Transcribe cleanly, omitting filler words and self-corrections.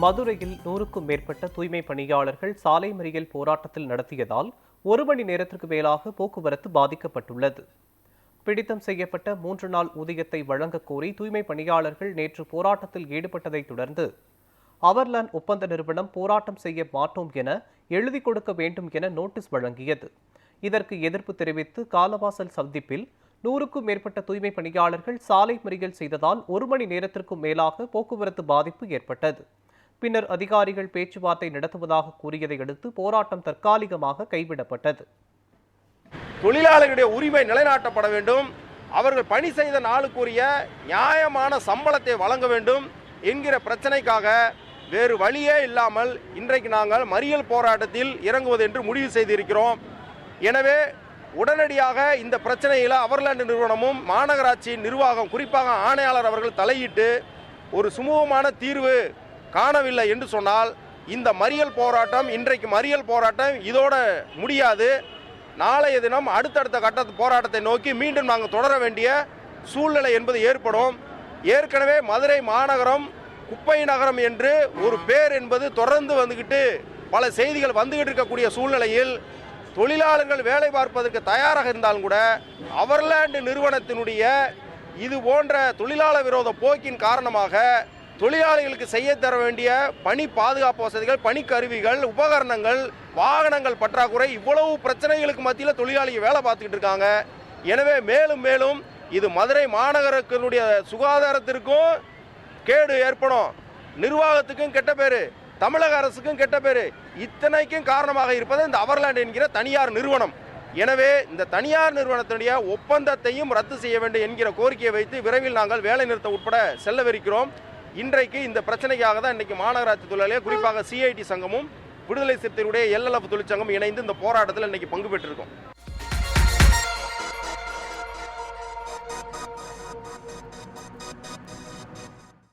மதுரையில் 100க்கும் மேற்பட்ட தூய்மை பணியாளர்கள் சாலை மறியல் போராட்டத்தில் நடத்தியதால் 1 மணி நேரத்திற்கு மேலாக போக்குவரத்து பாதிக்கப்பட்டுள்ளது. பிடித்தம் செய்யப்பட்ட 3 நாள் ஊதியத்தை வழங்கக் கோரி தூய்மை பணியாளர்கள் நேற்று போராட்டத்தில் ஈடுபட்டதைத் தொடர்ந்து அவர்லாண்ட் ஒப்பந்த நிறுவனம் போராட்டம் செய்ய மாட்டோம் என எழுதி கொடுக்க வேண்டும் என நோட்டீஸ் வழங்கியது. இதற்கு எதிர்ப்பு தெரிவித்து காலவாசல் சந்திப்பில் 100க்கும் மேற்பட்ட தூய்மை பணியாளர்கள் சாலை மறியல் செய்ததால் 1 மணி நேரத்திற்கும் மேலாக போக்குவரத்து பாதிப்பு ஏற்பட்டது. பின்னர் அதிகாரிகள் பேச்சுவார்த்தை நடத்துவதாக கூறியதை அடுத்து போராட்டம் தற்காலிகமாக கைவிடப்பட்டது. தொழிலாளர்களுடைய உரிமை நிலைநாட்டப்பட வேண்டும், அவர்கள் பணி செய்த நாளுக்குரிய நியாயமான சம்பளத்தை வழங்க வேண்டும் என்கிற பிரச்சனைக்காக வேறு வழியே இல்லாமல் இன்றைக்கு நாங்கள் மறியல் போராட்டத்தில் இறங்குவது என்று முடிவு செய்திருக்கிறோம். எனவே உடனடியாக இந்த பிரச்சனையில் அவர்லாண்ட் நிறுவனமும் மாநகராட்சி நிர்வாகம் குறிப்பாக ஆணையாளர் அவர்கள் தலையிட்டு ஒரு சுமூகமான தீர்வு காணவில்லை என்று சொன்னால் இந்த மறியல் போராட்டம் இன்றைக்கு மறியல் போராட்டம் இதோட முடியாது. நாளைய தினம் அடுத்தடுத்த கட்ட போராட்டத்தை நோக்கி மீண்டும் நாங்கள் தொடர வேண்டிய சூழ்நிலை என்பது ஏற்படும். ஏற்கனவே மதுரை மாநகரம் குப்பை நகரம் என்று ஒரு பேர் என்பது தொடர்ந்து வந்துகிட்டு பல செய்திகள் வந்துகிட்டு இருக்கக்கூடிய சூழ்நிலையில் தொழிலாளர்கள் வேலை பார்ப்பதற்கு தயாராக இருந்தாலும் கூட அவர்லாண்ட் நிறுவனத்தினுடைய இது போன்ற தொழிலாளர் விரோத போக்கின் காரணமாக தொழிலாளிகளுக்கு செய்ய தர வேண்டிய பணி பாதுகாப்பு வசதிகள், பணிக்கருவிகள், உபகரணங்கள், வாகனங்கள் பற்றாக்குறை, இவ்வளவு பிரச்சனைகளுக்கு மத்தியில் தொழிலாளிகள் வேலை பார்த்துக்கிட்டு இருக்காங்க. எனவே மேலும் மேலும் இது மதுரை மாநகரத்தினுடைய சுகாதாரத்திற்கும் கேடு ஏற்படும், நிர்வாகத்துக்கும் கெட்ட பேரு, தமிழக அரசுக்கும் கெட்ட பேரு. இத்தனைக்கும் காரணமாக இருப்பது இந்த அவர்லாண்ட் என்கிற தனியார் நிறுவனம். எனவே இந்த தனியார் நிறுவனத்தினுடைய ஒப்பந்தத்தையும் ரத்து செய்ய வேண்டும் என்கிற கோரிக்கையை வைத்து விரைவில் நாங்கள் வேலை நிறுத்தம் உட்பட செல்லவிருக்கிறோம். இன்றைக்கு இந்த பிரச்சனைக்காக தான் இன்னைக்கு மாநகராட்சி தொழிலாளர்கள் குறிப்பாக சிஐடி சங்கமும் விடுதலை சிறுத்தைகளுடைய LLF தொழிற்சங்கம் இணைந்து இந்த போராட்டத்தில் இன்னைக்கு பங்கு பெற்றிருக்கோம்.